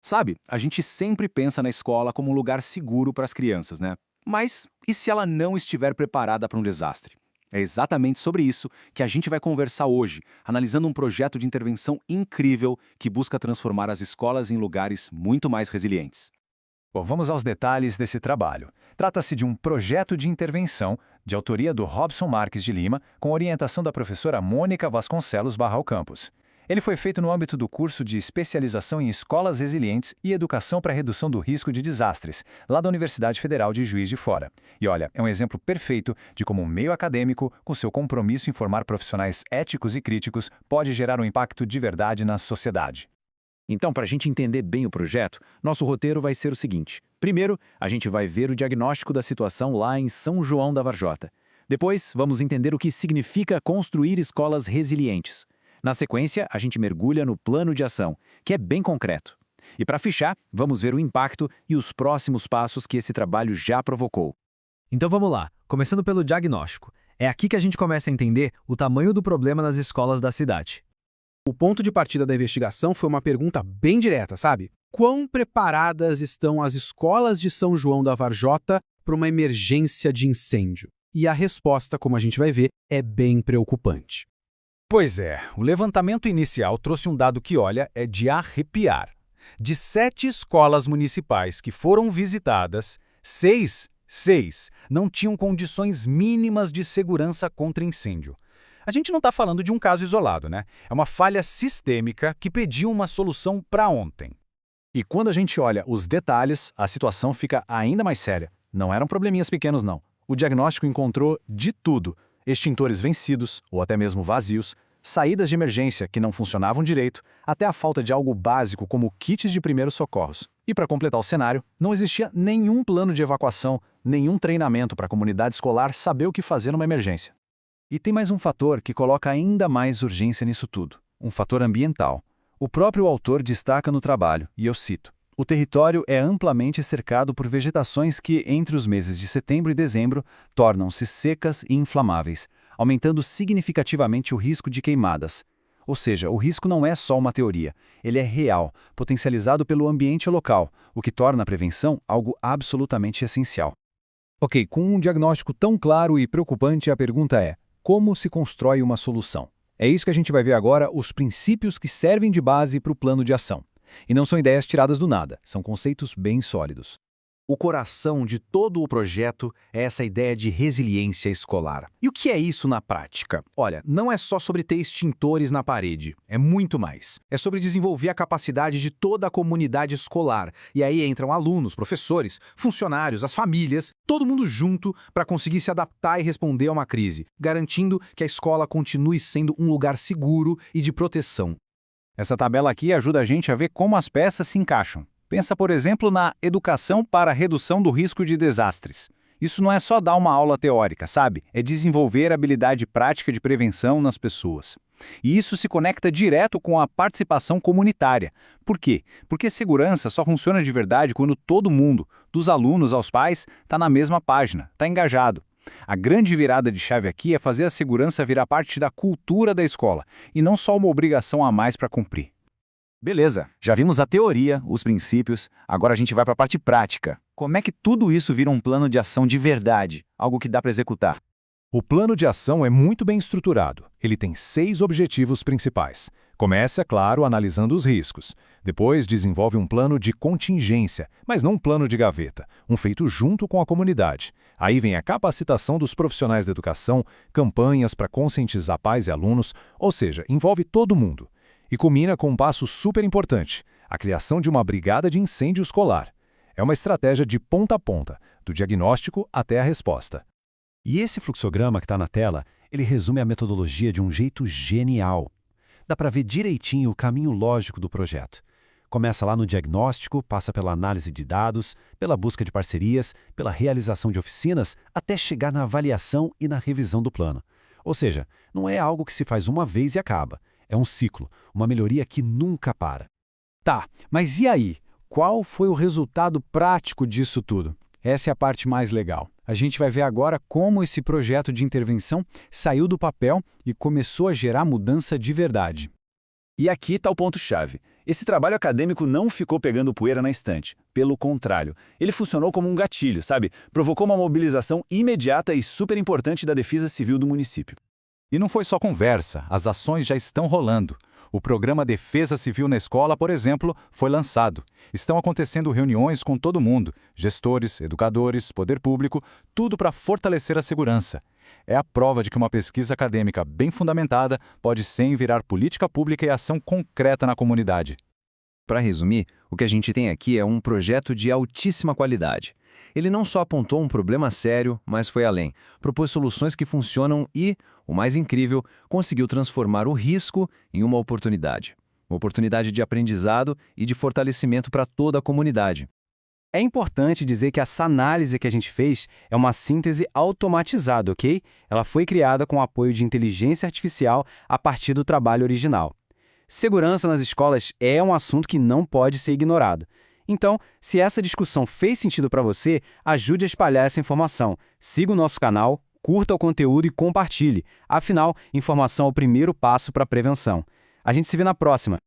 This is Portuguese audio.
Sabe, a gente sempre pensa na escola como um lugar seguro para as crianças, né? Mas e se ela não estiver preparada para um desastre? É exatamente sobre isso que a gente vai conversar hoje, analisando um projeto de intervenção incrível que busca transformar as escolas em lugares muito mais resilientes. Bom, vamos aos detalhes desse trabalho. Trata-se de um projeto de intervenção de autoria do Robson Marques de Lima, com orientação da professora Mônica Vasconcelos Barral Campos. Ele foi feito no âmbito do curso de especialização em escolas resilientes e educação para redução do risco de desastres, lá da Universidade Federal de Juiz de Fora. E olha, é um exemplo perfeito de como um meio acadêmico, com seu compromisso em formar profissionais éticos e críticos, pode gerar um impacto de verdade na sociedade. Então, para a gente entender bem o projeto, nosso roteiro vai ser o seguinte. Primeiro, a gente vai ver o diagnóstico da situação lá em São João da Varjota. Depois, vamos entender o que significa construir escolas resilientes. Na sequência, a gente mergulha no plano de ação, que é bem concreto. E para fechar, vamos ver o impacto e os próximos passos que esse trabalho já provocou. Então vamos lá, começando pelo diagnóstico. É aqui que a gente começa a entender o tamanho do problema nas escolas da cidade. O ponto de partida da investigação foi uma pergunta bem direta, sabe? Quão preparadas estão as escolas de São João da Varjota para uma emergência de incêndio? E a resposta, como a gente vai ver, é bem preocupante. Pois é, o levantamento inicial trouxe um dado que, olha, é de arrepiar. De 7 escolas municipais que foram visitadas, 6 não tinham condições mínimas de segurança contra incêndio. A gente não está falando de um caso isolado, né? É uma falha sistêmica que pediu uma solução para ontem. E quando a gente olha os detalhes, a situação fica ainda mais séria. Não eram probleminhas pequenos, não. O diagnóstico encontrou de tudo: extintores vencidos, ou até mesmo vazios, saídas de emergência que não funcionavam direito, até a falta de algo básico como kits de primeiros socorros. E para completar o cenário, não existia nenhum plano de evacuação, nenhum treinamento para a comunidade escolar saber o que fazer numa emergência. E tem mais um fator que coloca ainda mais urgência nisso tudo, um fator ambiental. O próprio autor destaca no trabalho, e eu cito: o território é amplamente cercado por vegetações que, entre os meses de setembro e dezembro, tornam-se secas e inflamáveis, aumentando significativamente o risco de queimadas. Ou seja, o risco não é só uma teoria, ele é real, potencializado pelo ambiente local, o que torna a prevenção algo absolutamente essencial. Ok, com um diagnóstico tão claro e preocupante, a pergunta é: como se constrói uma solução? É isso que a gente vai ver agora, os princípios que servem de base para o plano de ação. E não são ideias tiradas do nada, são conceitos bem sólidos. O coração de todo o projeto é essa ideia de resiliência escolar. E o que é isso na prática? Olha, não é só sobre ter extintores na parede, é muito mais. É sobre desenvolver a capacidade de toda a comunidade escolar. E aí entram alunos, professores, funcionários, as famílias, todo mundo junto para conseguir se adaptar e responder a uma crise, garantindo que a escola continue sendo um lugar seguro e de proteção. Essa tabela aqui ajuda a gente a ver como as peças se encaixam. Pensa, por exemplo, na educação para a redução do risco de desastres. Isso não é só dar uma aula teórica, sabe? É desenvolver a habilidade prática de prevenção nas pessoas. E isso se conecta direto com a participação comunitária. Por quê? Porque segurança só funciona de verdade quando todo mundo, dos alunos aos pais, está na mesma página, está engajado. A grande virada de chave aqui é fazer a segurança virar parte da cultura da escola, e não só uma obrigação a mais para cumprir. Beleza, já vimos a teoria, os princípios, agora a gente vai para a parte prática. Como é que tudo isso vira um plano de ação de verdade, algo que dá para executar? O plano de ação é muito bem estruturado. Ele tem 6 objetivos principais. Começa, claro, analisando os riscos. Depois desenvolve um plano de contingência, mas não um plano de gaveta, um feito junto com a comunidade. Aí vem a capacitação dos profissionais da educação, campanhas para conscientizar pais e alunos, ou seja, envolve todo mundo. E culmina com um passo super importante, a criação de uma brigada de incêndio escolar. É uma estratégia de ponta a ponta, do diagnóstico até a resposta. E esse fluxograma que está na tela, ele resume a metodologia de um jeito genial. Dá para ver direitinho o caminho lógico do projeto. Começa lá no diagnóstico, passa pela análise de dados, pela busca de parcerias, pela realização de oficinas, até chegar na avaliação e na revisão do plano. Ou seja, não é algo que se faz uma vez e acaba. É um ciclo, uma melhoria que nunca para. Tá, mas e aí? Qual foi o resultado prático disso tudo? Essa é a parte mais legal. A gente vai ver agora como esse projeto de intervenção saiu do papel e começou a gerar mudança de verdade. E aqui está o ponto-chave. Esse trabalho acadêmico não ficou pegando poeira na estante. Pelo contrário, ele funcionou como um gatilho, sabe? Provocou uma mobilização imediata e super importante da Defesa Civil do município. E não foi só conversa, as ações já estão rolando. O programa Defesa Civil na Escola, por exemplo, foi lançado. Estão acontecendo reuniões com todo mundo, gestores, educadores, poder público, tudo para fortalecer a segurança. É a prova de que uma pesquisa acadêmica bem fundamentada pode sim virar política pública e ação concreta na comunidade. Para resumir, o que a gente tem aqui é um projeto de altíssima qualidade. Ele não só apontou um problema sério, mas foi além. Propôs soluções que funcionam e, o mais incrível, conseguiu transformar o risco em uma oportunidade. Uma oportunidade de aprendizado e de fortalecimento para toda a comunidade. É importante dizer que essa análise que a gente fez é uma síntese automatizada, ok? Ela foi criada com o apoio de inteligência artificial a partir do trabalho original. Segurança nas escolas é um assunto que não pode ser ignorado. Então, se essa discussão fez sentido para você, ajude a espalhar essa informação. Siga o nosso canal, curta o conteúdo e compartilhe. Afinal, informação é o primeiro passo para a prevenção. A gente se vê na próxima.